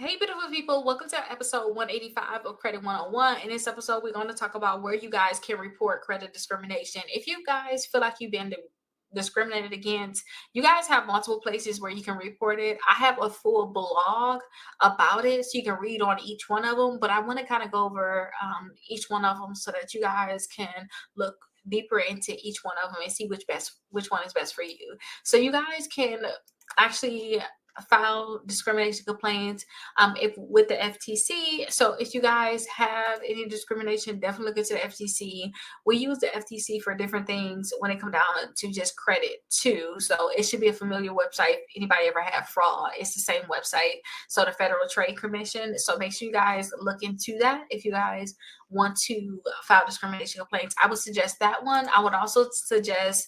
Hey, beautiful people, welcome to episode 185 of Credit 101. In this episode, we're going to talk about where you guys can report credit discrimination. If you guys feel like you've been discriminated against, you guys have multiple places where you can report it. I have a full blog about it, so you can read on each one of them, but I want to kind of go over each one of them so that you guys can look deeper into each one of them and see which one is best for you. So you guys can actually file discrimination complaints if with the FTC. So if you guys have any discrimination, definitely look into the FTC. We use the FTC for different things when it comes down to just credit too. So it should be a familiar website. If anybody ever had fraud, it's the same website. So the Federal Trade Commission. So make sure you guys look into that if you guys want to file discrimination complaints. I would suggest that one. I would also suggest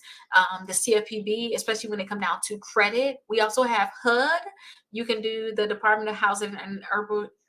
the CFPB, especially when it comes down to credit. We also have HUD. You can do the Department of Housing and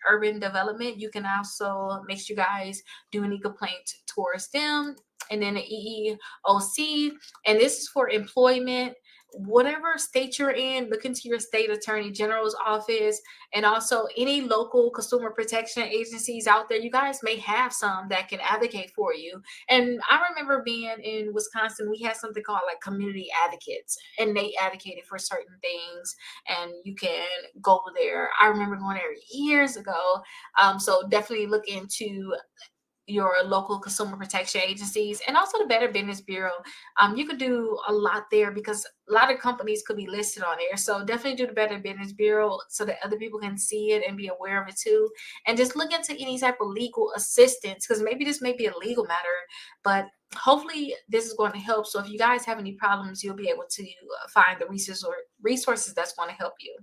Urban Development. You can also make sure you guys do any complaints towards them. And then the EEOC, and this is for employment. Whatever state you're in, look into your state attorney general's office and also any local consumer protection agencies out there. You guys may have some that can advocate for you. And I remember being in Wisconsin, we had something called like community advocates, and they advocated for certain things, and you can go there. I remember going there years ago. So definitely look into your local consumer protection agencies and also the Better Business Bureau. You could do a lot there because a lot of companies could be listed on there. So definitely do the Better Business Bureau so that other people can see it and be aware of it too. And just look into any type of legal assistance because maybe this may be a legal matter, but hopefully this is going to help. So if you guys have any problems, you'll be able to find the resources that's going to help you.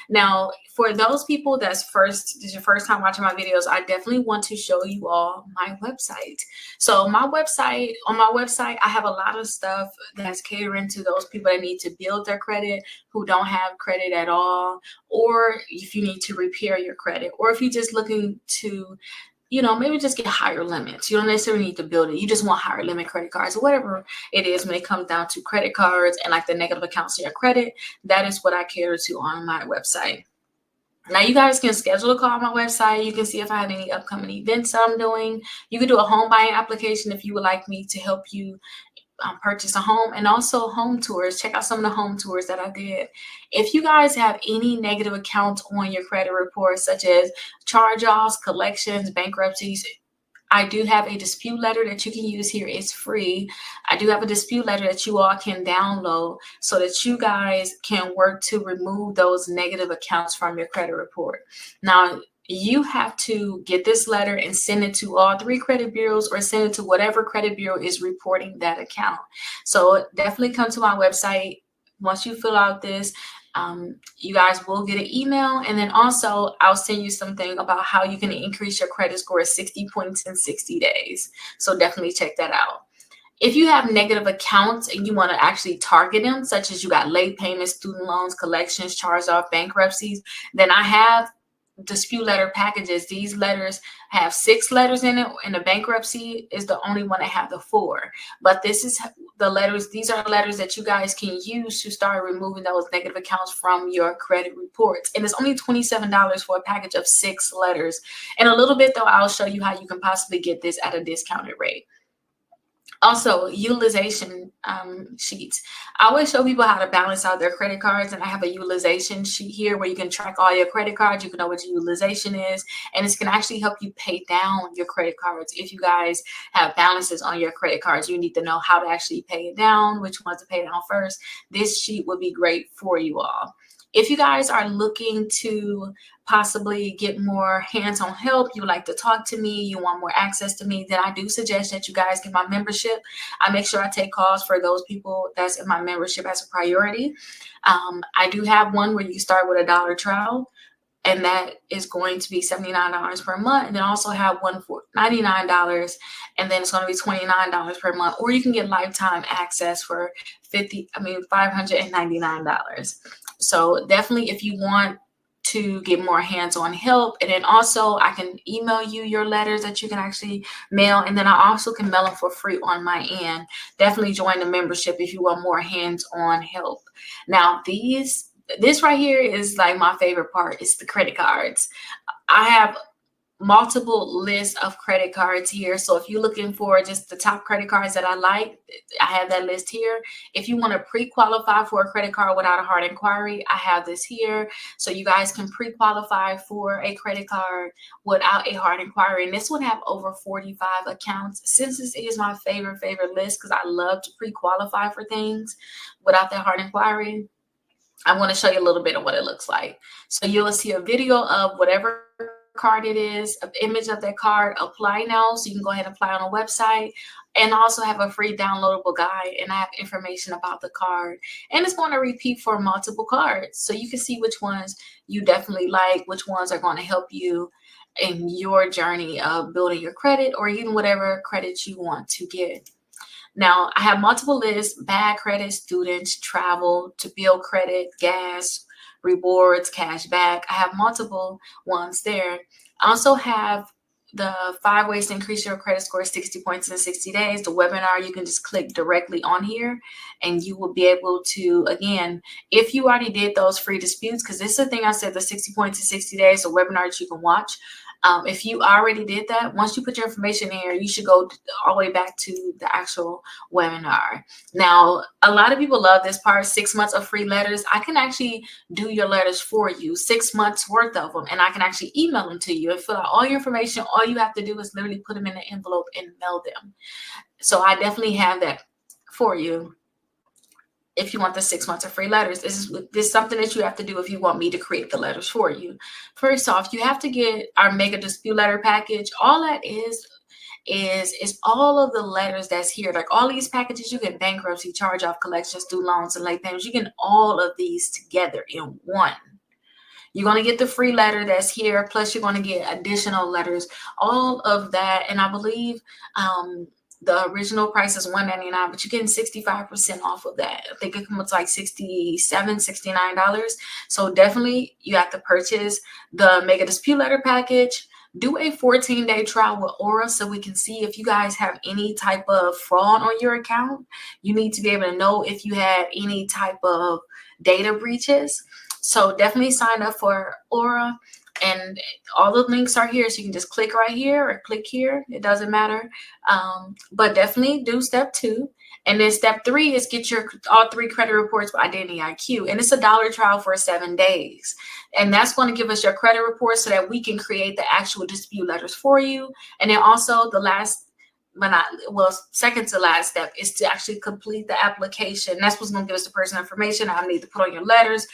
Now, for those people this is your first time watching my videos, I definitely want to show you all my website. So on my website, I have a lot of stuff that's catering to those people that need to build their credit, who don't have credit at all, or if you need to repair your credit, or if you're just looking to maybe just get higher limits. You don't necessarily need to build it. You just want higher limit credit cards or whatever it is when it comes down to credit cards and like the negative accounts in your credit. That is what I cater to on my website. Now you guys can schedule a call on my website. You can see if I have any upcoming events I'm doing. You can do a home buying application if you would like me to help you purchase a home, and also home tours. Check out some of the home tours that I did. If you guys have any negative accounts on your credit report, such as charge-offs, collections, bankruptcies, I do have a dispute letter that you can use here. It's free. I do have a dispute letter that you all can download so that you guys can work to remove those negative accounts from your credit report. Now, you have to get this letter and send it to all 3 credit bureaus or send it to whatever credit bureau is reporting that account. So definitely come to my website. Once you fill out this, you guys will get an email, and then also I'll send you something about how you can increase your credit score 60 points in 60 days. So definitely check that out. If you have negative accounts and you want to actually target them, such as you got late payments, student loans, collections, charge-off, bankruptcies, then I have dispute letter packages. These letters have 6 letters in it, and the bankruptcy is the only one that have the 4. But this is the letters. These are letters that you guys can use to start removing those negative accounts from your credit reports. And it's only $27 for a package of 6 letters. In a little bit though, I'll show you how you can possibly get this at a discounted rate. Also, utilization sheets. I always show people how to balance out their credit cards, and I have a utilization sheet here where you can track all your credit cards. You can know what your utilization is, and this can actually help you pay down your credit cards. If you guys have balances on your credit cards, you need to know how to actually pay it down, which ones to pay down first. This sheet would be great for you all. If you guys are looking to possibly get more hands-on help, you would like to talk to me, you want more access to me, then I do suggest that you guys get my membership. I make sure I take calls for those people that's in my membership as a priority. I do have one where you start with a $1 trial, and that is going to be $79 per month. And then also have one for $99, and then it's going to be $29 per month. Or you can get lifetime access for $599. So definitely, if you want to get more hands-on help, and then also I can email you your letters that you can actually mail, and then I also can mail them for free on my end. Definitely join the membership if you want more hands-on help. Now, these this right here is like my favorite part. It's the credit cards. I have multiple lists of credit cards here. So if you're looking for just the top credit cards that I like, I have that list here. If you want to pre-qualify for a credit card without a hard inquiry, I have this here. So you guys can pre-qualify for a credit card without a hard inquiry. And this would have over 45 accounts. Since this is my favorite list, because I love to pre-qualify for things without that hard inquiry, I want to show you a little bit of what it looks like. So you'll see a video of whatever card it is, an image of that card, apply now. So you can go ahead and apply on a website, and also have a free downloadable guide, and I have information about the card. And it's going to repeat for multiple cards. So you can see which ones you definitely like, which ones are going to help you in your journey of building your credit, or even whatever credit you want to get. Now, I have multiple lists: bad credit, students, travel, to build credit, gas, rewards, cash back. I have multiple ones there. I also have the 5 ways to increase your credit score 60 points in 60 days. The webinar, you can just click directly on here and you will be able to, again, if you already did those free disputes, because this is the thing I said, the 60 points in 60 days, the webinar that you can watch. If you already did that, once you put your information in here, you should go all the way back to the actual webinar. Now, a lot of people love this part, 6 months of free letters. I can actually do your letters for you, 6 months worth of them, and I can actually email them to you and fill out all your information. All you have to do is literally put them in an envelope and mail them. So I definitely have that for you. If you want the 6 months of free letters, this is something that you have to do if you want me to create the letters for you. First off, you have to get our mega dispute letter package. All that is all of the letters that's here. Like all these packages, you get bankruptcy, charge off, collections, student loans, and late payments. You get all of these together in one. You're going to get the free letter that's here, plus you're going to get additional letters, all of that. And I believe the original price is $199, but you're getting 65% off of that. I think it comes like $67, $69. So definitely you have to purchase the mega dispute letter package. Do a 14-day trial with Aura so we can see if you guys have any type of fraud on your account. You need to be able to know if you had any type of data breaches. So definitely sign up for Aura. And all the links are here, so you can just click right here or click here. It doesn't matter. But definitely do step 2. And then step 3 is get your all 3 credit reports by Identity IQ. And it's a $1 trial for 7 days. And that's going to give us your credit report so that we can create the actual dispute letters for you. And then also the last, second to last step is to actually complete the application. That's what's going to give us the personal information I need to put on your letters.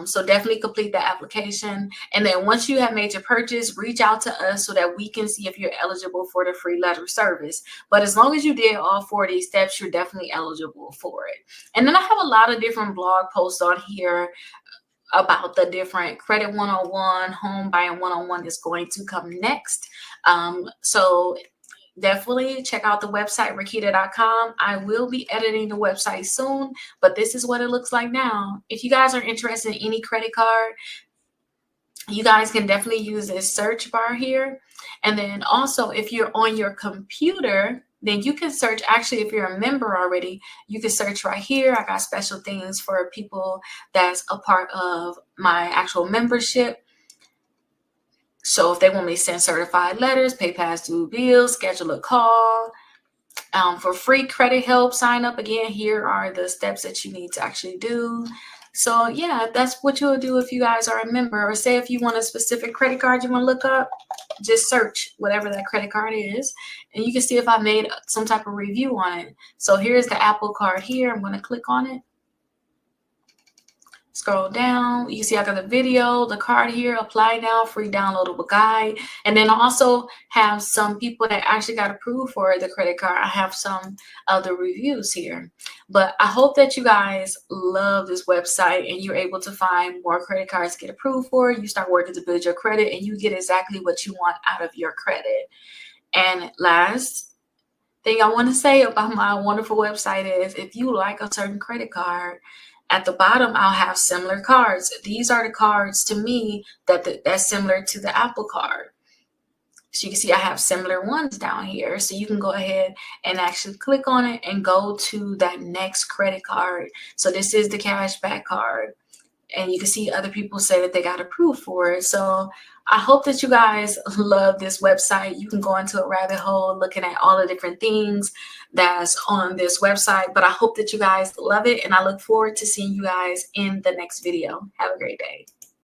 So definitely complete the application. And then once you have made your purchase, reach out to us so that we can see if you're eligible for the free letter service. But as long as you did all 4 of these steps, you're definitely eligible for it. And then I have a lot of different blog posts on here about the different credit 101, home buying 101 is going to come next. So definitely check out the website, Rickita.com. I will be editing the website soon, but this is what it looks like now. If you guys are interested in any credit card, you guys can definitely use this search bar here. And then also, if you're on your computer, then you can search. Actually, if you're a member already, you can search right here. I got special things for people that's a part of my actual membership. So if they want me to send certified letters, pay past due bills, schedule a call, for free credit help, sign up. Again, here are the steps that you need to actually do. So yeah, that's what you'll do if you guys are a member. Or say if you want a specific credit card you want to look up, just search whatever that credit card is. And you can see if I made some type of review on it. So here's the Apple card here. I'm going to click on it. Scroll down, you see I got the video, the card here, apply now, free downloadable guide. And then I also have some people that actually got approved for the credit card. I have some other reviews here. But I hope that you guys love this website and you're able to find more credit cards to get approved for. You start working to build your credit and you get exactly what you want out of your credit. And last thing I want to say about my wonderful website is if you like a certain credit card, at the bottom, I'll have similar cards. These are the cards to me that's similar to the Apple card. So you can see I have similar ones down here. So you can go ahead and actually click on it and go to that next credit card. So this is the cashback card. and you can see other people say that they got approved for it. So I hope that you guys love this website. You can go into a rabbit hole looking at all the different things that's on this website, but I hope that you guys love it, and I look forward to seeing you guys in the next video. Have a great day.